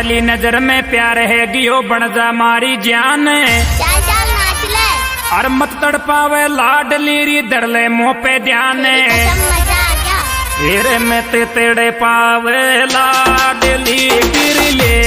पहली नजर में प्यार है गियो बन जा मारी जान। चल चल नाच ले। और मत तड़पावे लाडली री धर ले मुंह पे ध्यान। मजा आ गया। तेरे में ते तेड़े पावे लाडली गिर ले